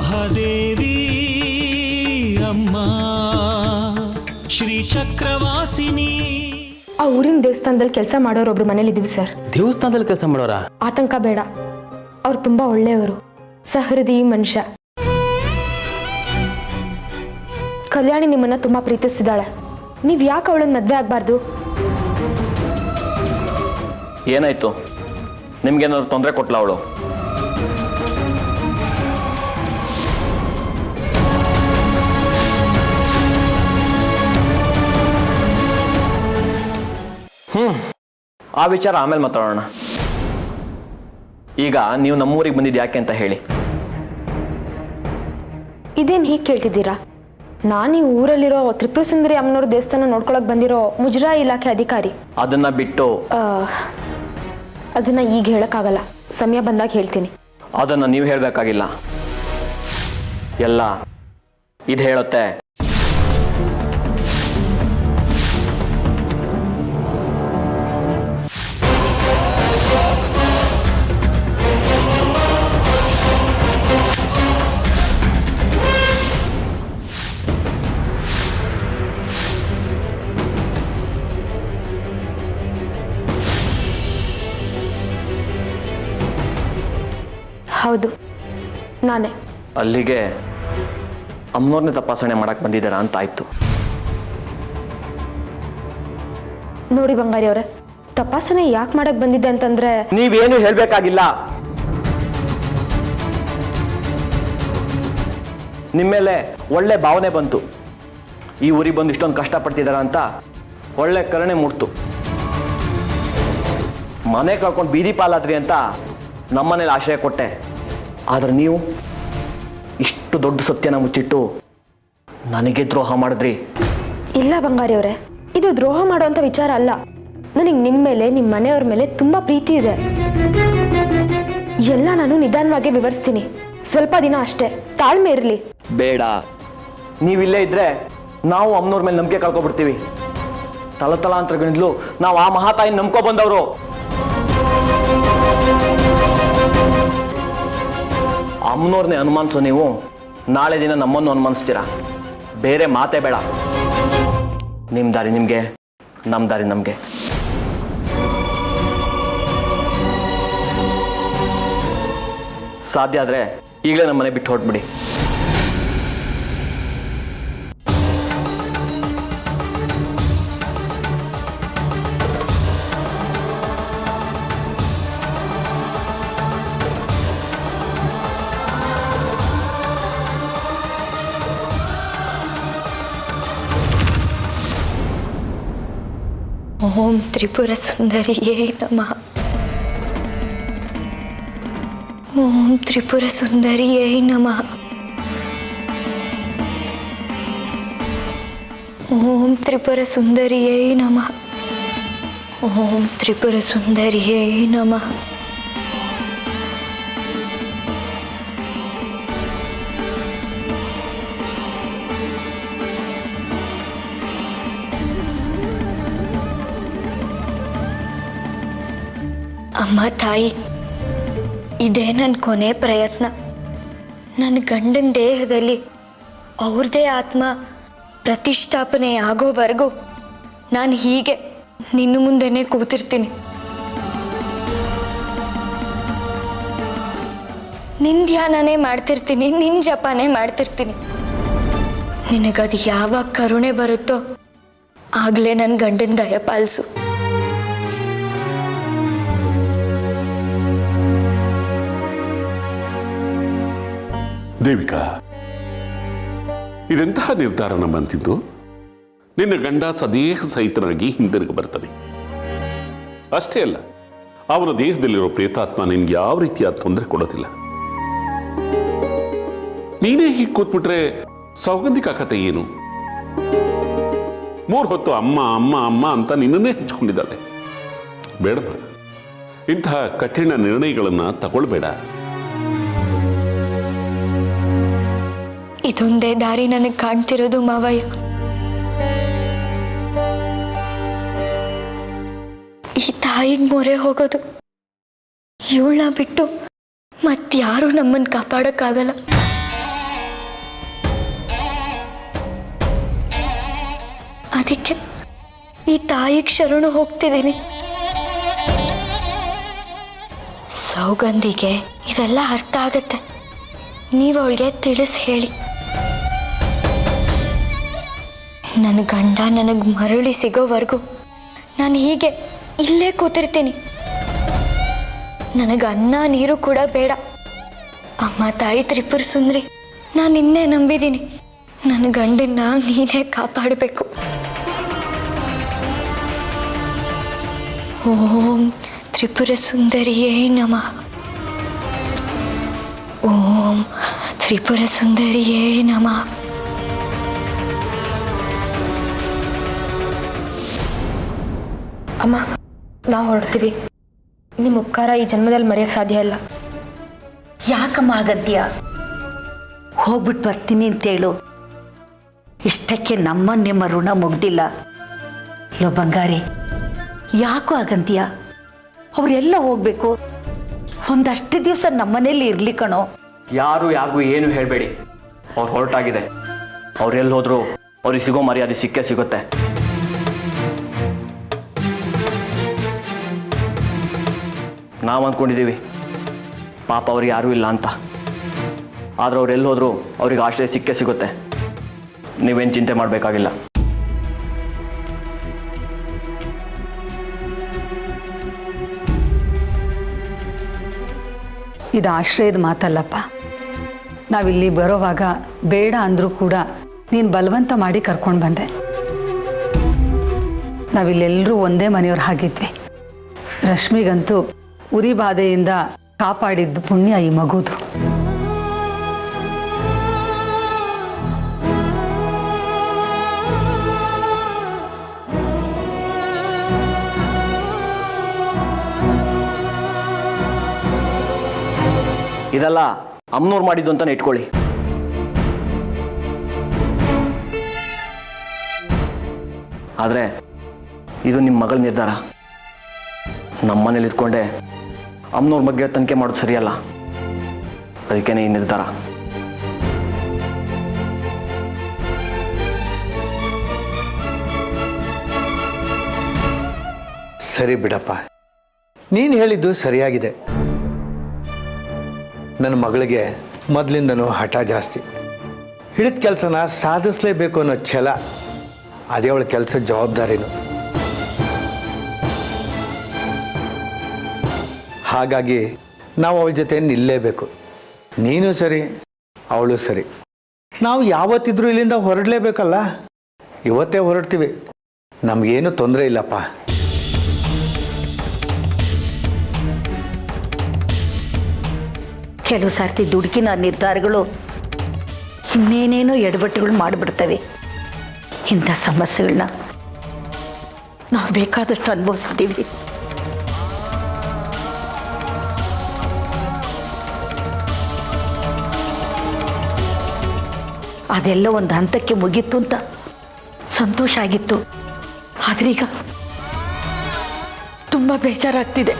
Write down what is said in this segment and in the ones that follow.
ಮಹಾದೇವಿ ಅಮ್ಮ ಶ್ರೀ ಚಕ್ರವಾಸಿನಿ. ಆ ಊರಿನ ದೇವಸ್ಥಾನದಲ್ಲಿ ಕೆಲಸ ಮಾಡೋರೊಬ್ರು ಮನೇಲಿ ಇದೀವಿ ಸರ್. ದೇವಸ್ಥಾನದಲ್ಲಿ ಕೆಲಸ ಮಾಡೋರ? ಆತಂಕ ಬೇಡ, ಅವ್ರು ತುಂಬಾ ಒಳ್ಳೆಯವರು, ಸಹೃದಯಿ ಮನುಷ್ಯ. ಕಲ್ಯಾಣಿ ನಿಮ್ಮನ್ನ ತುಂಬಾ ಪ್ರೀತಿಸ್ತಿದ್ದಾಳೆ. ನೀವ್ ಯಾಕೆ ಅವಳನ್ನ ಮದ್ವೆ ಆಗ್ಬಾರ್ದು? ಏನಾಯ್ತು? ನಿಮ್ಗೇನಾದ್ರು ತೊಂದರೆ ಕೊಟ್ಲ ಅವಳು? ಆ ವಿಚಾರ ಆಮೇಲೆ ಮಾತಾಡೋಣ. ಈಗ ನೀವು ನಮ್ಮೂರಿಗೆ ಬಂದಿದ್ದು ಯಾಕೆ ಅಂತ ಹೇಳಿ. ಇದೇನು ಹೀಗೆ ಕೇಳ್ತಿದ್ದೀರಾ? ನಾನು ಈ ಊರಲ್ಲಿರೋ ತ್ರಿಪುರ ಸುಂದರಿ ಅಮ್ಮನವ್ರ ದೇವಸ್ಥಾನ ನೋಡ್ಕೊಳಕ್ ಬಂದಿರೋ ಮುಜರಾಯಿ ಇಲಾಖೆ ಅಧಿಕಾರಿ. ಅದನ್ನ ಬಿಟ್ಟು ಅದನ್ನ ಈಗ ಹೇಳಕ್ಕಾಗಲ್ಲ, ಸಮಯ ಬಂದಾಗ ಹೇಳ್ತೀನಿ. ಅದನ್ನ ನೀವು ಹೇಳಬೇಕಾಗಿಲ್ಲ, ಎಲ್ಲ ಇದು ಹೇಳುತ್ತೆ. ಹೌದು, ನಾನೇ. ಅಲ್ಲಿಗೆ ಅಮ್ಮನವ್ರನ್ನೇ ತಪಾಸಣೆ ಮಾಡಕ್ ಬಂದಿದ್ದಾರಾ ಅಂತ ಆಯ್ತು. ನೋಡಿ ಬಂಗಾರಿ ಅವರೇ, ತಪಾಸಣೆ ಯಾಕೆ ಮಾಡಕ್ ಬಂದಿದ್ದೆ ಅಂತಂದ್ರೆ ನೀವೇನು ಹೇಳ್ಬೇಕಾಗಿಲ್ಲ. ನಿಮ್ಮೇಲೆ ಒಳ್ಳೆ ಭಾವನೆ ಬಂತು. ಈ ಊರಿಗೆ ಬಂದು ಇಷ್ಟೊಂದು ಕಷ್ಟಪಡ್ತಿದಾರ ಅಂತ ಒಳ್ಳೆ ಕರುಣೆ ಮೂಡ್ತು. ಮನೆ ಕಳ್ಕೊಂಡು ಬೀದಿ ಪಾಲಾದ್ರಿ ಅಂತ ನಮ್ಮನೇಲಿ ಆಶ್ರಯ ಕೊಟ್ಟೆ. ಆದ್ರೆ ನೀವು ಇಷ್ಟು ದೊಡ್ಡ ಸತ್ಯನ ಮುಚ್ಚಿಟ್ಟು ನನಗೆ ದ್ರೋಹ ಮಾಡಿದ್ರಿ. ಇಲ್ಲ ಬಂಗಾರಿ ಅವರೇ, ಇದು ದ್ರೋಹ ಮಾಡುವಂತ ವಿಚಾರ ಅಲ್ಲ. ನನಗೆ ನಿಮ್ಮ ಮೇಲೆ, ನಿಮ್ಮ ಮನೆಯವ್ರ ಮೇಲೆ ತುಂಬಾ ಪ್ರೀತಿ ಇದೆ. ಎಲ್ಲ ನಾನು ನಿಧಾನವಾಗಿ ವಿವರಿಸ್ತೀನಿ, ಸ್ವಲ್ಪ ದಿನ ಅಷ್ಟೇ, ತಾಳ್ಮೆ ಇರಲಿ. ಬೇಡ, ನೀವಿಲ್ಲೇ ಇದ್ರೆ ನಾವು ಅಮ್ಮನವ್ರ ಮೇಲೆ ನಂಬಿಕೆ ಕಳ್ಕೊಬಿಡ್ತೀವಿ. ತಲತಲಾಂತರಗಳಿಂದಲೂ ನಾವು ಆ ಮಹಾತಾಯಿ ನಂಬ್ಕೊ ಬಂದವರು. ಅಮ್ಮನವ್ರನ್ನೇ ಅನುಮಾನಿಸೋ ನೀವು ನಾಳೆ ದಿನ ನಮ್ಮನ್ನು ಅನುಮಾನಿಸ್ತೀರಾ. ಬೇರೆ ಮಾತೇ ಬೇಡ. ನಿಮ್ಮ ದಾರಿ ನಿಮಗೆ, ನಮ್ಮ ದಾರಿ ನಮಗೆ. ಸಾಧ್ಯ ಆದರೆ ಈಗಲೇ ನಮ್ಮ ಮನೆ ಬಿಟ್ಟು ಹೊರಟ್ಬಿಡಿ. ಓಂ ತ್ರಿಪುರ ಸುಂದರಿಯೇ ನಮಃ. ಓಂ ತ್ರಿಪುರ ಸುಂದರಿಯೇ ನಮಃ. ಓಂ ತ್ರಿಪುರ ಸುಂದರಿಯೇ ನಮಃ. ಓಂ ತ್ರಿಪುರ ಸುಂದರಿಯೇ ನಮಃ. ಅಮ್ಮ ತಾಯಿ, ಇದೇ ನನ್ನ ಕೊನೆ ಪ್ರಯತ್ನ. ನನ್ನ ಗಂಡನ ದೇಹದಲ್ಲಿ ಅವ್ರದ್ದೇ ಆತ್ಮ ಪ್ರತಿಷ್ಠಾಪನೆ ಆಗೋವರೆಗೂ ನಾನು ಹೀಗೆ ನಿನ್ನ ಮುಂದೆನೇ ಕೂತಿರ್ತೀನಿ. ನಿನ್ನ ಧ್ಯಾನನೇ ಮಾಡ್ತಿರ್ತೀನಿ, ನಿನ್ನ ಜಪನೇ ಮಾಡ್ತಿರ್ತೀನಿ. ನಿನಗದು ಯಾವಾಗ ಕರುಣೆ ಬರುತ್ತೋ ಆಗಲೇ ನನ್ನ ಗಂಡನ ದಯ ಪಾಲಿಸು. ದೇವಿಕಾ, ಇದೆಂತಹ ನಿರ್ಧಾರ ನಮ್ಮಂತಿದ್ದು? ನಿನ್ನ ಗಂಡ ಸದೇಹ ಸಹಿತನಾಗಿ ಹಿಂದಿರುಗಿ ಬರ್ತಾನೆ. ಅಷ್ಟೇ ಅಲ್ಲ, ಅವನ ದೇಹದಲ್ಲಿರೋ ಪ್ರೇತಾತ್ಮ ನಿನ್ಗೆ ಯಾವ ರೀತಿಯಾದ ತೊಂದರೆ ಕೊಡೋದಿಲ್ಲ. ನೀನೇ ಹೀಗೆ ಕೂತ್ಬಿಟ್ರೆ ಸೌಗಂಧಿಕ ಕಥೆ ಏನು? 3 ಹೊತ್ತು ಅಮ್ಮ ಅಮ್ಮ ಅಮ್ಮ ಅಂತ ನಿನ್ನನ್ನೇ ಹೆಚ್ಕೊಂಡಿದ್ದಾಳೆ. ಬೇಡಮ್ಮ, ಇಂತಹ ಕಠಿಣ ನಿರ್ಣಯಗಳನ್ನ ತಗೊಳ್ಬೇಡ. ಇದೊಂದೇ ದಾರಿ ನನಗೆ ಕಾಣ್ತಿರೋದು ಮಾವಯ್ಯ. ಈ ತಾಯಿಗೆ ಮೊರೆ ಹೋಗೋದು. ಇವಳನ್ನ ಬಿಟ್ಟು ಮತ್ತಾರು ನಮ್ಮನ್ನು ಕಾಪಾಡಕ್ಕಾಗಲ್ಲ. ಈ ತಾಯಿಗೆ ಶರಣು ಹೋಗ್ತಿದ್ದೀನಿ. ಸೌಗಂಧಿಗೆ ಇದೆಲ್ಲ ಅರ್ಥ ಆಗತ್ತೆ. ನೀವು ಅವಳಿಗೆ ತಿಳಿಸಿ ಹೇಳಿ. ನನ್ನ ಗಂಡ ನನಗೆ ಮರಳಿ ಸಿಗೋವರೆಗೂ ನಾನು ಹೀಗೆ ಇಲ್ಲೇ ಕೂತಿರ್ತೀನಿ. ನನಗೆ ಅನ್ನ ನೀರು ಕೂಡ ಬೇಡ. ಅಮ್ಮ ತಾಯಿ ತ್ರಿಪುರ ಸುಂದರಿ, ನಾನು ನಿನ್ನೆ ನಂಬಿದ್ದೀನಿ. ನನ್ನ ಗಂಡನ್ನ ನೀನೇ ಕಾಪಾಡಬೇಕು. ಓಂ ತ್ರಿಪುರ ಸುಂದರಿಯೇ ನಮಃ. ಓಂ ತ್ರಿಪುರ ಸುಂದರಿಯೇ ನಮಃ. ಅಮ್ಮ, ನಾವು ಹೊರಡ್ತೀವಿ. ನಿಮ್ಮ ಉಪಕಾರ ಈ ಜನ್ಮದಲ್ಲಿ ಮರೆಯೋಕ್ಕೆ ಸಾಧ್ಯ ಇಲ್ಲ. ಯಾಕಮ್ಮ ಆಗಂತೀಯ? ಹೋಗ್ಬಿಟ್ಟು ಬರ್ತೀನಿ ಅಂತೇಳು. ಇಷ್ಟಕ್ಕೆ ನಿಮ್ಮ ಋಣ ಮುಗ್ದಿಲ್ಲ. ಲೋ ಬಂಗಾರಿ, ಯಾಕೋ ಆಗಂತೀಯ? ಅವರೆಲ್ಲ ಹೋಗ್ಬೇಕು. ಒಂದಷ್ಟು ದಿವಸ ನಮ್ಮನೇಲಿ ಇರ್ಲಿ ಕಣೋ. ಯಾರು ಯಾರಿಗೂ ಏನು ಹೇಳಬೇಡಿ. ಅವ್ರು ಹೊರಟಾಗಿದೆ. ಅವ್ರು ಎಲ್ಲಿ ಹೋದ್ರು ಅವ್ರಿಗೆ ಸಿಗೋ ಮರ್ಯಾದೆ ಸಿಕ್ಕೇ ಸಿಗುತ್ತೆ. ನಾವು ಅಂದ್ಕೊಂಡಿದ್ದೀವಿ ಪಾಪ ಅವ್ರಿಗೆ ಯಾರೂ ಇಲ್ಲ ಅಂತ. ಆದ್ರೆ ಅವ್ರು ಎಲ್ಲಿ ಹೋದ್ರು ಅವ್ರಿಗೆ ಆಶ್ರಯ ಸಿಕ್ಕೇ ಸಿಗುತ್ತೆ. ನೀವೇನು ಚಿಂತೆ ಮಾಡಬೇಕಾಗಿಲ್ಲ. ಇದು ಆಶ್ರಯದ ಮಾತಲ್ಲಪ್ಪ. ನಾವಿಲ್ಲಿ ಬರೋವಾಗ ಬೇಡ ಅಂದರೂ ಕೂಡ ನೀನು ಬಲವಂತ ಮಾಡಿ ಕರ್ಕೊಂಡು ಬಂದೆ. ನಾವಿಲ್ಲೆಲ್ಲರೂ ಒಂದೇ ಮನೆಯವ್ರು ಹಾಗಿದ್ವಿ. ರಶ್ಮಿಗಂತೂ ಉರಿ ಬಾಧೆಯಿಂದ ಕಾಪಾಡಿದ್ದು ಪುಣ್ಯ ಈ ಮಗುದು. ಇದೆಲ್ಲ ಅಮ್ಮನವ್ರು ಮಾಡಿದ್ದು ಅಂತಾನೆ ಇಟ್ಕೊಳ್ಳಿ. ಆದರೆ ಇದು ನಿಮ್ಮ ಮಗಳ ನಿರ್ಧಾರ. ನಮ್ಮ ಮನೇಲಿ ಇದ್ಕೊಂಡೆ ಅಮ್ಮನವ್ರ ಬಗ್ಗೆ ತನಿಖೆ ಮಾಡೋದು ಸರಿಯಲ್ಲ. ಅದಕ್ಕೇನೆ ಈ ನಿರ್ಧಾರ. ಸರಿ ಬಿಡಪ್ಪ, ನೀನು ಹೇಳಿದ್ದು ಸರಿಯಾಗಿದೆ. ನನ್ನ ಮಗಳಿಗೆ ಮೊದಲಿಂದನೂ ಹಠ ಜಾಸ್ತಿ. ಹಿಡಿದ ಕೆಲಸನ ಸಾಧಿಸಲೇಬೇಕು ಅನ್ನೋ ಛಲ, ಅದೇ ಅವಳ ಕೆಲಸದ ಜವಾಬ್ದಾರಿನು. ಹಾಗಾಗಿ ನಾವು ಅವಳ ಜೊತೆ ನಿಲ್ಲೇಬೇಕು. ನೀನು ಸರಿ, ಅವಳು ಸರಿ. ನಾವು ಯಾವತ್ತಿದ್ರೂ ಇಲ್ಲಿಂದ ಹೊರಡಲೇಬೇಕಲ್ಲ. ಇವತ್ತೇ ಹೊರಡ್ತೀವಿ, ನಮಗೇನು ತೊಂದರೆ ಇಲ್ಲಪ್ಪ. ಕೆಲವು ಸಾರ್ತಿ ದುಡುಕಿನ ನಿರ್ಧಾರಗಳು ಇನ್ನೇನೇನೋ ಎಡವಟ್ಟುಗಳು ಮಾಡಿಬಿಡ್ತವೆ. ಇಂಥ ಸಮಸ್ಯೆಗಳನ್ನ ನಾವು ಬೇಕಾದಷ್ಟು ಅನುಭವಿಸಿದ್ದೀವಿ. ಅದೆಲ್ಲ ಒಂದು ಹಂತಕ್ಕೆ ಮುಗೀತು ಅಂತ ಸಂತೋಷ ಆಗಿತ್ತು. ಆದ್ರೀಗ ತುಂಬ ಬೇಜಾರಾಗ್ತಿದೆ.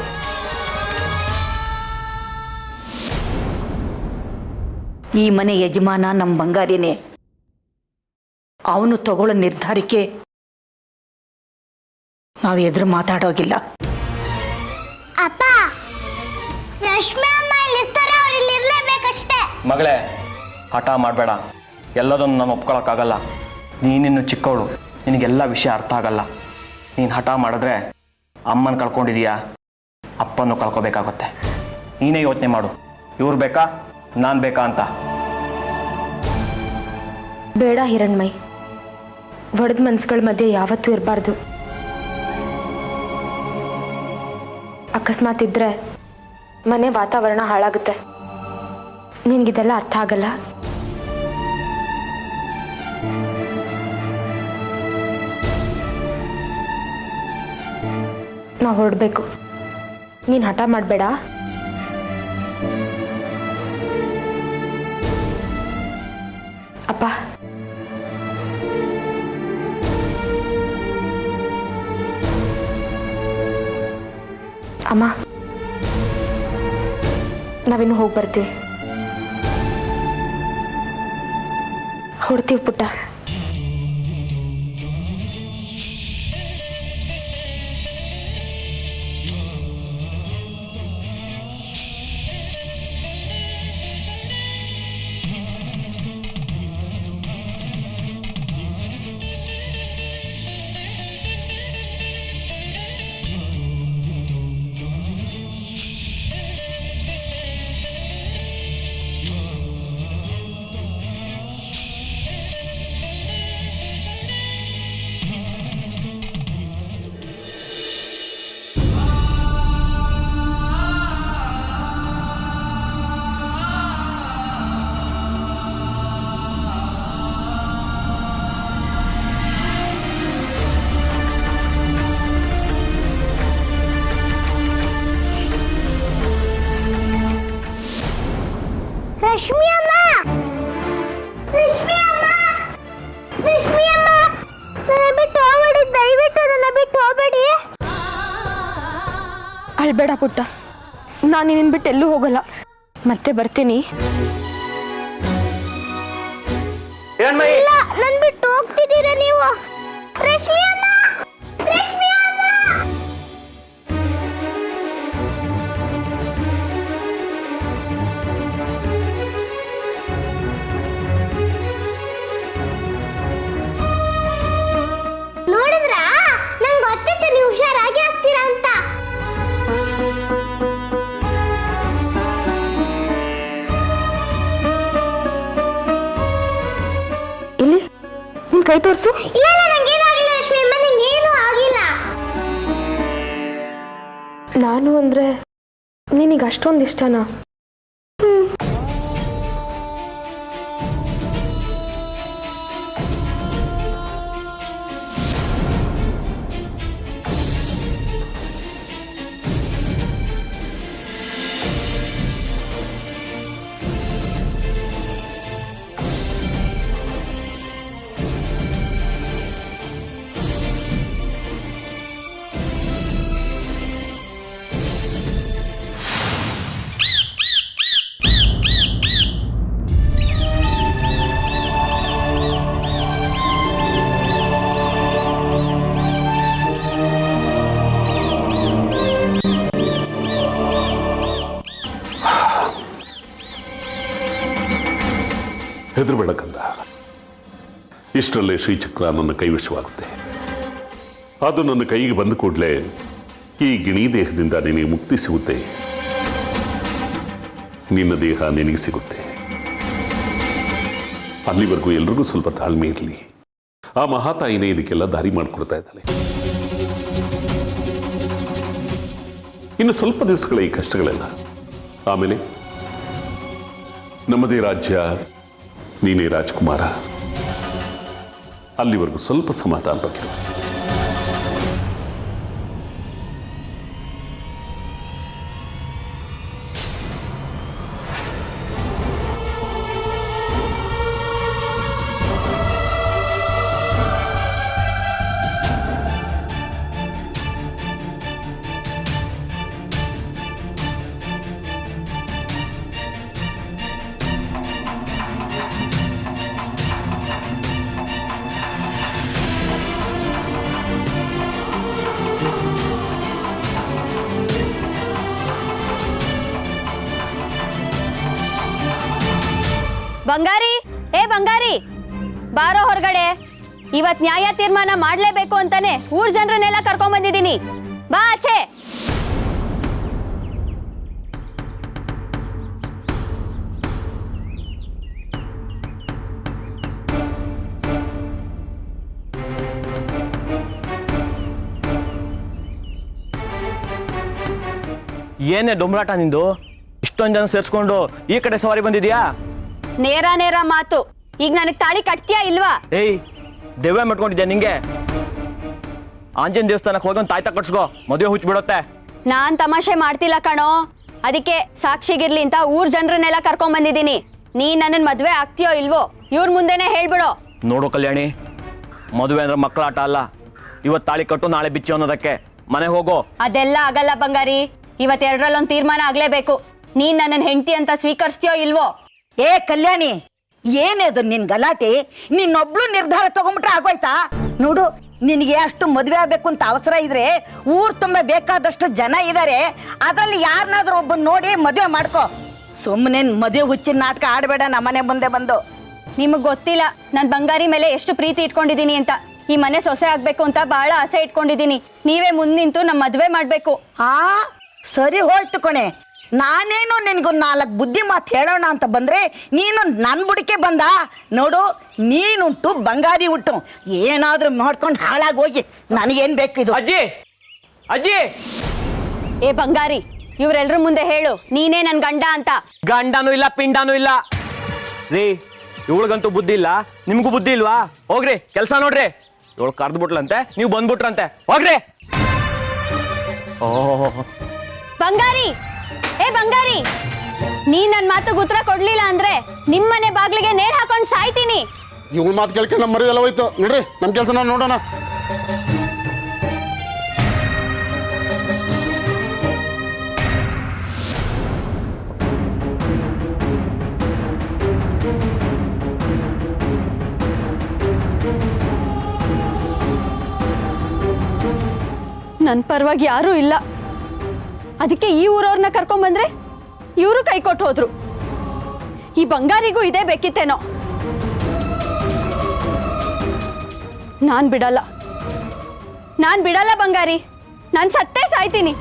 ಈ ಮನೆ ಯಜಮಾನ ನಮ್ಮ ಬಂಗಾರಿನೇ. ಅವನು ತಗೊಳ್ಳೋ ನಿರ್ಧಾರಕ್ಕೆ ನಾವು ಎದುರು ಮಾತಾಡೋಗಿಲ್ಲ. ಅಪ್ಪ, ರಶ್ಮಿ ಅಮ್ಮ ಇಲ್ಲಿರ್ತಾರೆ, ಅವ್ರು ಇಲ್ಲಿ ಇರ್ಲೇಬೇಕಷ್ಟೇ. ಮಗಳೇ, ಹಠ ಮಾಡಬೇಡ. ಎಲ್ಲದನ್ನು ನಾನು ಒಪ್ಕೊಳಕ್ಕಾಗಲ್ಲ. ನೀನಿನ್ನು ಚಿಕ್ಕವಳು, ನಿನಗೆಲ್ಲ ವಿಷಯ ಅರ್ಥ ಆಗಲ್ಲ. ನೀನು ಹಠ ಮಾಡಿದ್ರೆ ಅಮ್ಮನ ಕಳ್ಕೊಂಡಿದೀಯಾ, ಅಪ್ಪನ್ನು ಕಳ್ಕೊಬೇಕಾಗುತ್ತೆ. ನೀನೇ ಯೋಚನೆ ಮಾಡು, ಇವ್ರು ಬೇಕಾ ನಾನು ಬೇಕಾ ಅಂತ. ಬೇಡ ಹಿರಣ್ಮಯ್, ಒಡೆದ ಮನ್ಸುಗಳ ಮಧ್ಯೆ ಯಾವತ್ತೂ ಇರಬಾರ್ದು. ಅಕಸ್ಮಾತ್ ಇದ್ರೆ ಮನೆ ವಾತಾವರಣ ಹಾಳಾಗುತ್ತೆ. ನಿನಗಿದೆಲ್ಲ ಅರ್ಥ ಆಗಲ್ಲ. ನಾವು ಹೊರಡಬೇಕು. ನೀನು ಹಠ ಮಾಡಬೇಡ. ಅಪ್ಪ, ಅಮ್ಮ, ನಾವಿನ್ನು ಹೋಗಿ ಬರ್ತೀವಿ. ಹೊಡ್ತೀವಿ ಪುಟ್ಟ. ಬೇಡ ಪುಟ್ಟ, ನಾನು ನಿನ್ನ ಬಿಟ್ಟು ಎಲ್ಲೂ ಹೋಗಲ್ಲ. ಮತ್ತೆ ಬರ್ತೀನಿ. ಹಿರಣ್ಮಯಿ, ನನ್ ಬಿಟ್ಟು ಹೋಗ್ತಿದ್ದೀರಾ ನೀವು? ರಶ್ಮಿ ಅಮ್ಮ, ರಶ್ಮಿ ಅಮ್ಮ. ನೋಡಿದ್ರಾ, ನಂಗೆ ಗೊತ್ತಿತ್ತು ನೀವು ಹುಷಾರಾಗಿ ಆಗ್ತೀರಾ ಅಂತ. ಇಲ್ಲಿ ನಿನ್ ಕೈ ತೋರಿಸು. ಇಲ್ಲ ನಂಗೇನು ಆಗಿಲ್ಲ ರಶ್ಮಿ ಅಮ್ಮ, ನಂಗೇನು ಆಗಿಲ್ಲ. ನಾನು ಅಂದ್ರೆ ನಿನಗೆ ಅಷ್ಟೊಂದು ಇಷ್ಟನಾ? ಹೆದರಬೇಡ ಕಂದ, ಇಷ್ಟರಲ್ಲೇ ಶ್ರೀಚಕ್ರ ನನ್ನ ಕೈವಶವಾಗುತ್ತೆ. ಅದು ನನ್ನ ಕೈಗೆ ಬಂದ ಕೂಡಲೇ ಈ ಗಿಣಿ ದೇಹದಿಂದ ನಿನಗೆ ಮುಕ್ತಿ ಸಿಗುತ್ತೆ, ನಿನ್ನ ದೇಹ ನಿನಗೆ ಸಿಗುತ್ತೆ. ಅಲ್ಲಿವರೆಗೂ ಎಲ್ರಿಗೂ ಸ್ವಲ್ಪ ತಾಳ್ಮೆ ಇರಲಿ. ಆ ಮಹಾತಾಯಿನೇ ಇದಕ್ಕೆಲ್ಲ ದಾರಿ ಮಾಡಿಕೊಡ್ತಾ ಇದ್ದಾಳೆ. ಇನ್ನು ಸ್ವಲ್ಪ ದಿವಸಗಳ ಈ ಕಷ್ಟಗಳೆಲ್ಲ ಆಮೇಲೆ ನಮ್ಮದೇ ರಾಜ್ಯ, ನೀನೇ ರಾಜ್ಕುಮಾರ. ಅಲ್ಲಿವರೆಗೂ ಸ್ವಲ್ಪ ಸಮಾಧಾನ ಬಗ್ಗೆ. ಬಂಗಾರಿ, ಏ ಬಂಗಾರಿ, ಬಾರೋ ಹೊರಗಡೆ. ಇವತ್ ನ್ಯಾಯ ತೀರ್ಮಾನ ಮಾಡ್ಲೇಬೇಕು ಅಂತಾನೆ ಊರ್ ಜನರನ್ನೆಲ್ಲ ಕರ್ಕೊಂಡ್ ಬಂದಿದ್ದೀನಿ. ಬಾ ಆಚೆ. ಏನೇ ಡೊಂಬರಾಟ ನಿಂದು? ಇಷ್ಟೊಂದು ಜನ ಸೇರ್ಸ್ಕೊಂಡು ಈ ಕಡೆ ಸವಾರಿ ಬಂದಿದ್ಯಾ? ನೇರ ನೇರ ಮಾತು. ಈಗ ನನಗ್ ತಾಳಿ ಕಟ್ತೀಯಾ ಇಲ್ವಾ? ಏಯ್, ದೆವ್ವ ಮಾಡ್ಕೊಂಡಿದ್ಯಾ ನಿಂಗೆ? ಆಂಜನೇಯ ದೇವಸ್ಥಾನಕ್ಕೆ ಹೋಗೊಂದು ತಾಯ್ತ ಕಟ್ಸ್ಕೋ, ಮದುವೆ ಹುಚ್ಚ ಬಿಡುತ್ತೆ. ನಾನ್ ತಮಾಷೆ ಮಾಡ್ತಿಲ್ಲ ಕಣೋ. ಅದಕ್ಕೆ ಸಾಕ್ಷಿಗಿರ್ಲಿ ಅಂತ ಊರ್ ಜನರನ್ನೆಲ್ಲ ಕರ್ಕೊಂಡ್ ಬಂದಿದ್ದೀನಿ. ನೀ ನನ್ನ ಮದ್ವೆ ಆಗ್ತೀಯೋ ಇಲ್ವೋ ಇವ್ರ ಮುಂದೆನೆ ಹೇಳ್ಬಿಡು. ನೋಡು ಕಲ್ಯಾಣಿ, ಮದುವೆ ಅಂದ್ರೆ ಮಕ್ಕಳ ಆಟ ಅಲ್ಲ. ಇವತ್ತು ತಾಳಿ ಕಟ್ಟು ನಾಳೆ ಬಿಚ್ಚು ಅನ್ನೋದಕ್ಕೆ. ಮನೆಗೆ ಹೋಗೋ. ಅದೆಲ್ಲ ಆಗಲ್ಲ ಬಂಗಾರಿ. ಇವತ್ತೆರಡರಲ್ಲೊಂದು ತೀರ್ಮಾನ ಆಗ್ಲೇಬೇಕು. ನೀನ್ ನನ್ನ ಹೆಂಡತಿ ಅಂತ ಸ್ವೀಕರಿಸ್ತೀಯೋ ಇಲ್ವೋ? ಏ ಕಲ್ಯಾಣಿ, ಏನೇದು ನಿನ್ ಗಲಾಟೆ? ನಿನ್ನೊಬ್ಳು ನಿರ್ಧಾರ ತಗೊಂಡ್ಬಿಟ್ರೆ ಆಗೋಯ್ತಾ? ನೋಡು, ನಿನಗೆ ಅಷ್ಟು ಮದುವೆ ಆಗ್ಬೇಕು ಅಂತ ಅವಸರ ಇದ್ರೆ ಊರ್ ತುಂಬ ಬೇಕಾದಷ್ಟು ಜನ ಇದ್ದಾರೆ. ಅದರಲ್ಲಿ ಯಾರನ್ನಾದ್ರೂ ಒಬ್ಬನ್ ನೋಡಿ ಮದುವೆ ಮಾಡ್ಕೋ. ಸುಮ್ಮನೆ ಮದುವೆ ಹುಚ್ಚಿನ ನಾಟಕ ಆಡಬೇಡ ನಮ್ಮನೆ ಮುಂದೆ ಬಂದು. ನಿಮಗ್ ಗೊತ್ತಿಲ್ಲ ನನ್ ಬಂಗಾರಿ ಮೇಲೆ ಎಷ್ಟು ಪ್ರೀತಿ ಇಟ್ಕೊಂಡಿದೀನಿ ಅಂತ. ಈ ಮನೆ ಸೊಸೆ ಆಗ್ಬೇಕು ಅಂತ ಬಹಳ ಆಸೆ ಇಟ್ಕೊಂಡಿದೀನಿ. ನೀವೇ ಮುಂದ್ ನಿಂತು ನಮ್ಮ ಮದ್ವೆ ಮಾಡ್ಬೇಕು. ಹಾ, ಸರಿ ಹೋಯ್ತು ಕೊನೆ. ನಾನೇನು ನಿನಗೊಂದು 4 ಬುದ್ಧಿ ಮಾತು ಹೇಳೋಣ ಅಂತ ಬಂದ್ರೆ ನೀನು ನನ್ನ ಬುಡಕ್ಕೆ ಬಂದ. ನೋಡು, ನೀನುಂಟು ಬಂಗಾರಿ ಉಂಟು, ಏನಾದ್ರೂ ಮಾಡ್ಕೊಂಡು ಹಾಳಾಗಿ ಹೋಗಿ. ನನಗೇನು ಬೇಕು ಇದು? ಅಜ್ಜಿ, ಅಜ್ಜಿ. ಏ ಬಂಗಾರಿ, ಇವ್ರೆಲ್ರ ಮುಂದೆ ಹೇಳು ನೀನೇ ನನ್ ಗಂಡ ಅಂತ. ಗಂಡನೂ ಇಲ್ಲ, ಪಿಂಡನೂ ಇಲ್ಲ ರೀ. ಇವಳಿಗಂತೂ ಬುದ್ಧಿ ಇಲ್ಲ, ನಿಮ್ಗೂ ಬುದ್ಧಿ ಇಲ್ವಾ? ಹೋಗ್ರಿ, ಕೆಲಸ ನೋಡ್ರಿ. ಇವಳು ಕರ್ದ್ಬಿಟ್ಲಂತೆ, ನೀವು ಬಂದ್ಬಿಟ್ರಂತೆ. ಹೋಗ್ರಿ. ಓಹ್, ಬಂಗಾರಿ, ಏ ಬಂಗಾರಿ, ನೀ ನನ್ ಮಾತು ಉತ್ತರ ಕೊಡ್ಲಿಲ್ಲ ಅಂದ್ರೆ ನಿಮ್ಮನೆ ಬಾಗ್ಲಿಗೆ ನೇಣ್ ಹಾಕೊಂಡ್ ಸಾಯ್ತೀನಿ. ಇವ್ಳ ಮಾತು ಕೇಳ್ಕೊಂಡು ನಮ್ಮ ಮರ್ಯಾದೆ ಎಲ್ಲ ಹೋಯ್ತು. ನೋಡ್ರಿ, ನಮ್ಮ ಕೆಲಸ ನಾವು ನೋಡೋಣ. ನನ್ನ ಪರವಾಗಿ ಯಾರೂ ಇಲ್ಲ. ಅದಕ್ಕೆ ಈ ಊರವ್ರನ್ನ ಕರ್ಕೊಂಬಂದ್ರೆ ಇವರು ಕೈ ಕೊಟ್ಟು ಹೋದ್ರು. ಈ ಬಂಗಾರಿಗೂ ಇದೇ ಬೇಕಿತ್ತೇನೋ. ನಾನ್ ಬಿಡಲ್ಲ ಬಂಗಾರಿ. ನಾನು ಸತ್ತೇ ಸಾಯ್ತೀನಿ.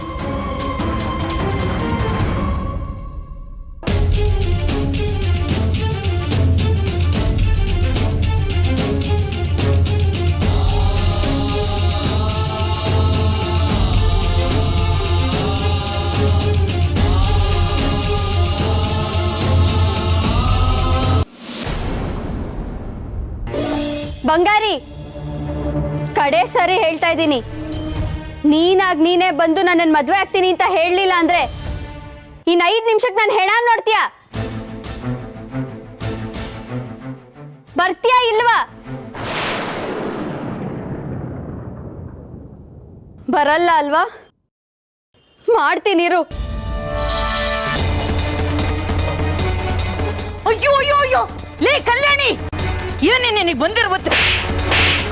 ಬಂಗಾರಿ, ಕಡೆ ಸರಿ ಹೇಳ್ತಾ ಇದ್ದೀನಿ. ನೀನೇ ಬಂದು ನನ್ನನ್ನು ಮದುವೆ ಆಗ್ತೀನಿ ಅಂತ ಹೇಳಲಿಲ್ಲ ಅಂದ್ರೆ ಇನ್ನು 5 ನಿಮಿಷಕ್ಕೆ ನಾನು ಹೆಣ ನೋಡ್ತೀಯಾ? ಬರ್ತೀಯಾ ಇಲ್ವಾ? ಬರಲ್ಲ ಅಲ್ವಾ? ಮಾಡ್ತೀನಿರು. ಅಯ್ಯೋ ಅಯ್ಯೋ ಅಯ್ಯೋ, ಲೇ ಕಲ್ಯಾಣಿ, ಏನೇ ನಿನಗೆ ಬಂದಿರ್ಬೋದು.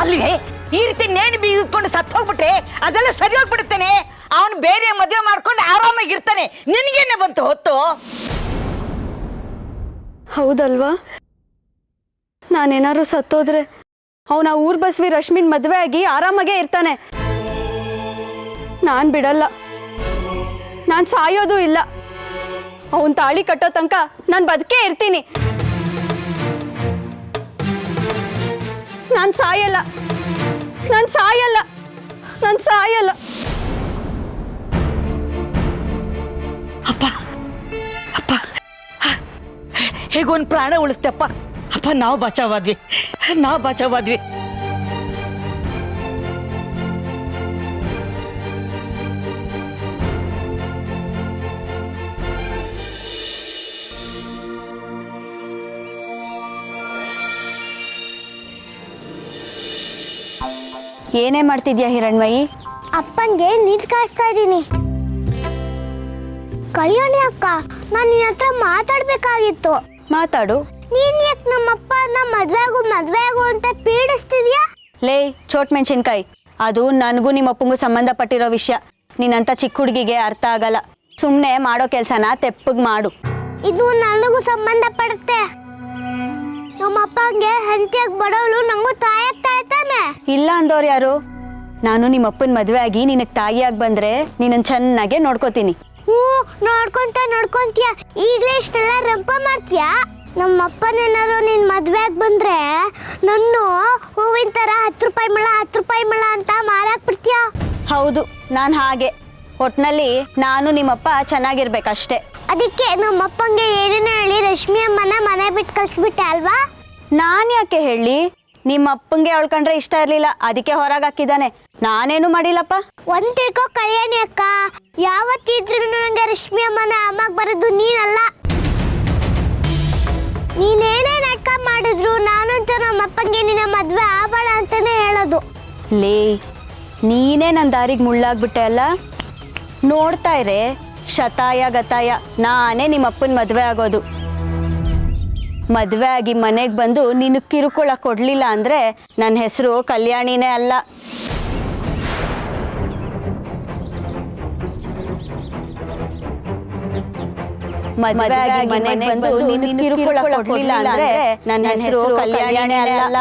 ಅಲ್ಲಿಗೆ ಈ ರೀತಿ ನೇಣು ಬೀಗಿದ್ಕೊಂಡು ಸತ್ತು ಹೋಗ್ಬಿಟ್ರೆ ಅದೆಲ್ಲ ಸರಿ ಹೋಗ್ಬಿಡುತ್ತೇನೆ. ಅವನು ಬೇರೆ ಮದುವೆ ಮಾಡ್ಕೊಂಡು ಆರಾಮಾಗಿರ್ತಾನೆ. ನಿನಗೇನೆ ಬಂತು ಹೊತ್ತು? ಹೌದಲ್ವಾ? ನಾನೇನಾದ್ರು ಸತ್ತೋದ್ರೆ ಅವನ ಊರ್ ಬಸ್ವಿ ರಶ್ಮಿನ್ ಮದುವೆ ಆಗಿ ಆರಾಮಾಗೇ ಇರ್ತಾನೆ. ನಾನ್ ಬಿಡಲ್ಲ. ನಾನ್ ಸಾಯೋದು ಇಲ್ಲ. ಅವನ್ ತಾಳಿ ಕಟ್ಟೋ ತನಕ ನಾನು ಬದುಕೇ ಇರ್ತೀನಿ. ನಾನು ಸಾಯಲ್ಲ. ಅಪ್ಪ ಅಪ್ಪ, ಹೇಗೊಂದು ಪ್ರಾಣ ಉಳಿಸ್ತೇಪ್ಪ. ಅಪ್ಪ, ನಾವು ಬಚಾವಾದ್ವಿ. ಏನೇ ಮಾಡ್ತಿದ್ಯಾ ಹಿರಣ್ಮಯಿ? ಅಪ್ಪಂಗೆ ನೀರು ಕಾಯಿಸ್ತಾ ಇದ್ದೀನಿ. ಕಲ್ಯಾಣಿ ಅಕ್ಕ, ನಾನು ನಿನ್ನ ಹತ್ರ ಮಾತಾಡ್ಬೇಕಾಗಿತ್ತು. ಮಾತಾಡು. ನೀನ್ ಯಾಕೆ ನಮ್ಮಪ್ಪನ ಮದ್ವೆ ಆಗು ಅಂತ ಪೀಡಿಸ್ತಿದ್ಯಾ? ಲೇ ಚೋಟ್ ಮೆಣಸಿನ್ಕಾಯಿ, ಅದು ನನಗೂ ನಿಮ್ಮ ಅಪ್ಪಂಗೂ ಸಂಬಂಧಪಟ್ಟಿರೋ ವಿಷಯ. ನೀನಂತ ಚಿಕ್ಕ ಹುಡುಗಿಗೆ ಅರ್ಥ ಆಗಲ್ಲ. ಸುಮ್ಮನೆ ಮಾಡೋ ಕೆಲಸನ ತೆಪ್ಪಗೆ ಮಾಡು. ಇದು ನನಗೂ ಸಂಬಂಧ ಪಡುತ್ತೆ. ನಮ್ಮಪ್ಪಂಗೆ ಹೆಂಡತಿಯಾಗಿ ಬಡವಳು, ನಂಗೂ ತಾಯಾಗ್ತಾಳೆ ತಾನೆ. ಇಲ್ಲ ಅಂದವ್ರು ಯಾರು? ನಾನು ನಿಮ್ಮ ಅಪ್ಪನ ಮದುವೆ ಆಗಿ ನಿನಗೆ ತಾಯಿಯಾಗಿ ಬಂದ್ರೆ ನಿನ್ನನ್ನು ಚೆನ್ನಾಗೆ ನೋಡ್ಕೋತೀನಿ. ನೋಡ್ಕೊಂತೀಯ. ಈಗಲೇ ಇಷ್ಟೆಲ್ಲ ರಂಪ ಮಾಡ್ತೀಯಾ? ನಮ್ಮಪ್ಪನೇನಾರು ನೀನ್ ಮದ್ವೆ ಆಗಿ ಬಂದ್ರೆ ನನ್ನ ಹೂವಿನ ತರ 10 ರೂಪಾಯಿ ಮಳ ಅಂತ ಮಾರಾಕ್ ಬಿಡ್ತೀಯಾ? ಹೌದು, ನಾನು ಹಾಗೆ. ಒಟ್ನಲ್ಲಿ ನಾನು ನಿಮ್ಮಪ್ಪ ಚೆನ್ನಾಗಿರ್ಬೇಕಷ್ಟೇ. ಅದಕ್ಕೆ ನಮ್ಮಪ್ಪಂಗೆ ಏನೇನೋ ಹೇಳಿ ರಶ್ಮಿ ಅಮ್ಮನ ಮನೆ ಬಿಟ್ಟು ಕಳ್ಸಿಬಿಟ್ಟೆ ಅಲ್ವಾ? ನಾನು ಯಾಕೆ ಹೇಳಿ? ನಿಮ್ಮ ಅಪ್ಪಂಗೆ ಅವಳ್ಕಂಡ್ರೆ ಇಷ್ಟ ಇರ್ಲಿಲ್ಲ, ಅದಕ್ಕೆ ಹೊರಗೆ ಹಾಕಿದ್ದಾನೆ. ನಾನೇನು ಮಾಡಿಲ್ಲಪ್ಪ. ಒಂದ್ ತಿಳ್ಕೊ ಕಲ್ಯಾಣಿ ಅಕ್ಕ, ಯಾವತ್ತಿದ್ರು ನಂಗೆ ರಶ್ಮಿ ಅಮ್ಮನ ಅಮ್ಮಾಗ ಬರೋದು ನೀನಲ್ಲ. ನೀನೇನೇ ನಾಟಕ ಮಾಡಿದ್ರು ನಾನಂತೂ ನಮ್ಮಪ್ಪಂಗೆ ನಿನ್ನ ಮದ್ವೆ ಆಬೇಡ ಅಂತಾನೆ ಹೇಳೋದು. ಲೇ, ನೀನೇ ನನ್ನ ದಾರಿಗೆ ಮುಳ್ಳಾಗ್ಬಿಟ್ಟೆ ಅಲ್ಲ. ನೋಡ್ತಾ ಇರೇ, ಶತಾಯ ಗತಾಯ ನಾನೇ ನಿಮ್ಮ ಅಪ್ಪನ ಮದುವೆ ಆಗೋದು. ಮದುವೆ ಆಗಿ ಮನೆಗೆ ಬಂದು ನೀನು ಕಿರುಕುಳ ಕೊಡಲಿಲ್ಲ ಅಂದರೆ ನನ್ನ ಹೆಸರು ಕಲ್ಯಾಣಿನೇ ಅಲ್ಲ. ಮದುವೆ ಆಗಿ ಮನೆಗೆ ಬಂದು ನೀನು ಕಿರುಕುಳ ಕೊಡಲಿಲ್ಲ ಅಂದರೆ ನನ್ನ ಹೆಸರು ಕಲ್ಯಾಣಿನೇ ಅಲ್ಲ.